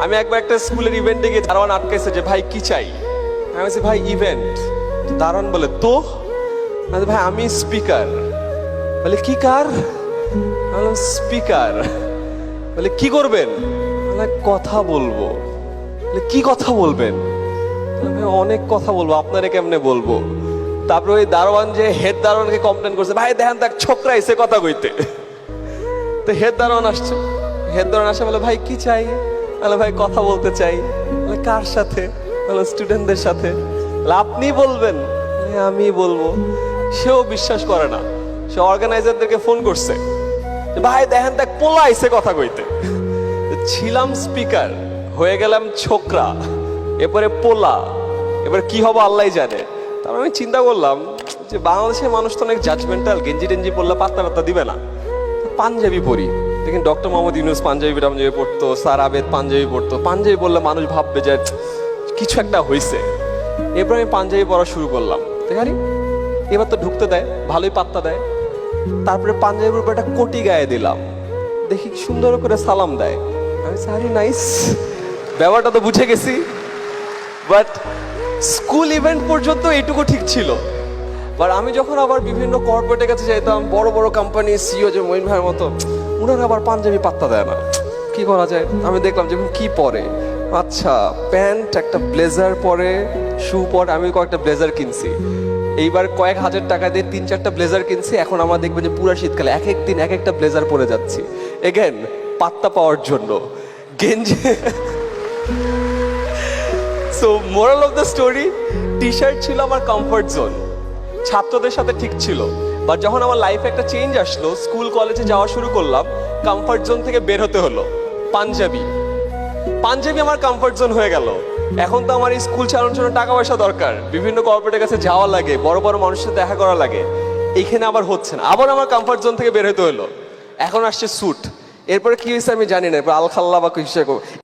আমি একবার একটা স্কুলের ইভেন্টে গিয়ে দারোয়ান আটকাইছে যে ভাই কি চাই। আমি বলছি ভাই ইভেন্ট। দারোয়ান বলে তো আমি ভাই আমি স্পিকার। বলে কি কার? স্পিকার। বলে কি করবেন? কথা বলবো। বলে কি কথা বলবেন? ভাই অনেক কথা বলবো, আপনারে কেমনে বলবো? তারপরে ওই দারোয়ান যে হেড দারোয়ানকে কমপ্লেন করছে, ভাই দেখেন দেখ ছোকরা এসে কথা কইতে। তো হেড দারোয়ান আসছে, হেড দারোয়ান আসে বলে ভাই কি চাই? বলে ভাই কথা বলতে চাই। বলে কার সাথে? বলে স্টুডেন্টদের সাথে। আপনি বলবেন? আমি বলবো। সেও বিশ্বাস করে না, সে অর্গানাইজারদেরকে ফোন করছে, ভাই দেখেন দেখ পোলা এসে কথা কইতে। ছিলাম স্পিকার, হয়ে গেলাম ছোকরা, এরপরে পোলা, এবার কি হবো আল্লাহ জানে। তারপর আমি চিন্তা করলাম যে বাংলাদেশের মানুষ তো অনেক জাজমেন্টাল, গেঞ্জি টেঞ্জি পড়লে পাত্তা পাত্তা দিবে না, পাঞ্জাবি পরি। দেখেন ডক্টর মোহাম্মদ ইউনূস পাঞ্জাবি পড়তো, স্যার আবেদ পাঞ্জাবি পড়তো। পাঞ্জাবি বললে মানুষ ভাববে যে কিছু একটা হয়েছে। এরপর আমি পাঞ্জাবি পড়া শুরু করলাম, দেখারি এবার তো ঢুকতে দেয়, ভালোই পাত্তা দেয়। তারপরে পাঞ্জাবির উপর একটা কোটি গায়ে দিলাম, দেখি সুন্দর করে সালাম দেয়। আমি সারি নাইস, ব্যাপারটা তো বুঝে গেছি। বাট স্কুল ইভেন্ট পর্যন্ত এইটুকু ঠিক ছিল। বাট আমি যখন আবার বিভিন্ন কর্পোরেটের কাছে যেতাম, বড় বড় কোম্পানি সিইও যে মঈন ভাইয়ের মতো, ওনারা আবার পাঞ্জাবি পাত্তা দেয় না। কি করা যায়? আমি দেখলাম যখন কি পরে, আচ্ছা প্যান্ট একটা ব্লেজার পরে, শু পরে। আমি কয়েকটা ব্লেজার কিনছি, এইবার কয়েক হাজার টাকা দিয়ে 3-4টা ব্লেজার কিনছি। এখন আমরা দেখবেন যে পুরো শীতকালে এক এক দিন এক একটা ব্লেজার পরে যাচ্ছি, এগেন পাত্তা পাওয়ার জন্য। গেঞ্জি। So moral of the story, T shirt ছিল আমার কমফর্ট জোন, ছাত্রদের সাথে ঠিক ছিল। বাট যখন আমার লাইফে একটা চেঞ্জ আসলো, স্কুল কলেজে যাওয়া শুরু করলাম, কমফর্ট জোন থেকে বের হতে হলো। পাঞ্জাবি আমার কমফর্ট জোন হয়ে গেল। এখন তো আমার এই স্কুল চালানোর জন্য টাকা পয়সা দরকার, বিভিন্ন কর্পোরেটের কাছে যাওয়া লাগে, বড় বড় মানুষের সাথে দেখা করা লাগে। এইখানে আবার হচ্ছে না, আবার আমার কমফর্ট জোন থেকে বের হতে হলো। এখন আসছে স্যুট। এরপরে কি হয়েছে আমি জানি না, এরপর আলখাল্লা বা কিছু